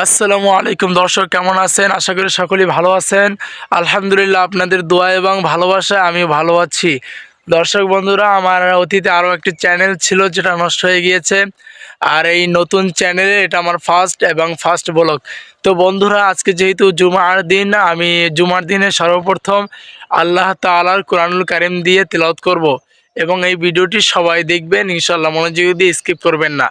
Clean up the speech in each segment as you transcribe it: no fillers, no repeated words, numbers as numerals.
আসসালামু আলাইকুম দর্শক, কেমন আছেন? আশা করি সকলেই ভালো আছেন। আলহামদুলিল্লাহ, আপনাদের দোয়া এবং ভালোবাসায় আমি ভালো আছি। দর্শক বন্ধুরা, আমার অতীতে আরও একটি চ্যানেল ছিল যেটা নষ্ট হয়ে গিয়েছে। আর এই নতুন চ্যানেলে এটা আমার ফার্স্ট ব্লগ। তো বন্ধুরা, আজকে যেহেতু জুমার দিন, আমি জুমার দিনে সর্বপ্রথম আল্লাহ তাআলার কোরআনুল কারীম দিয়ে তিলাওয়াত করব এবং এই ভিডিওটি সবাই দেখবেন ইনশাআল্লাহ, মনোযোগ দিয়ে স্কিপ করবেন না।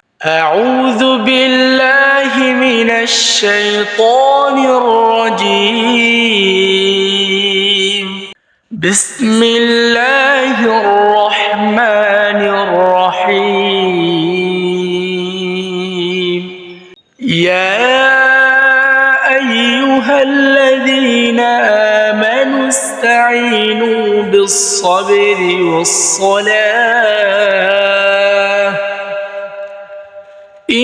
আউযু বিল্লাহি মিনাশ শাইতানির রাজীম। বিসমিল্লাহির রহমানির রহিম। ইয়া আইয়ুহাল্লাযীনা আমানু ইসতাঈনু বিস-সাবরি ওয়াস-সালাহ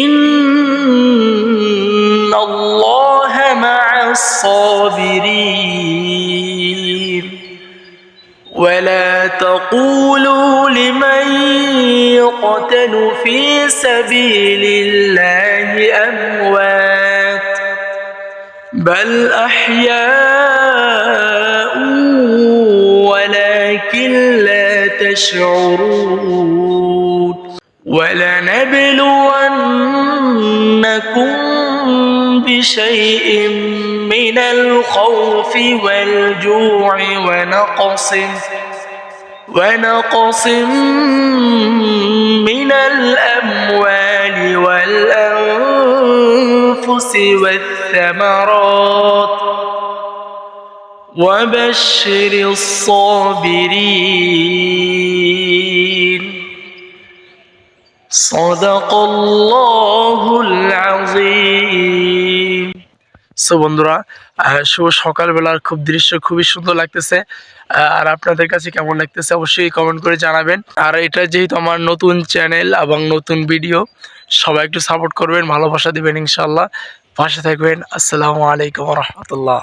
ইন্নাল্লাহা মা'আস-সাবিরিন। ولا تقولوا لمن يقتل في سبيل الله أموات بل أحياء ولكن لا تشعرون ولنبلونكم بشيء من الخوف والجوع ونقص من الأموال والأنفس والثمرات وبشر الصابرين صدق الله العظيم। বন্ধুরা, শুভ সকালবেলার দৃশ্য খুবই সুন্দর লাগতেছে। আর আপনাদের কাছে কেমন লাগতেছে অবশ্যই কমেন্ট করে জানাবেন। আর এটা যেহেতু আমার নতুন চ্যানেল এবং নতুন ভিডিও, সবাই একটু সাপোর্ট করবেন, ভালোবাসা দিবেন ইনশাআল্লাহ, পাশে থাকবেন। আসসালামু আলাইকুম ওয়া রাহমাতুল্লাহ।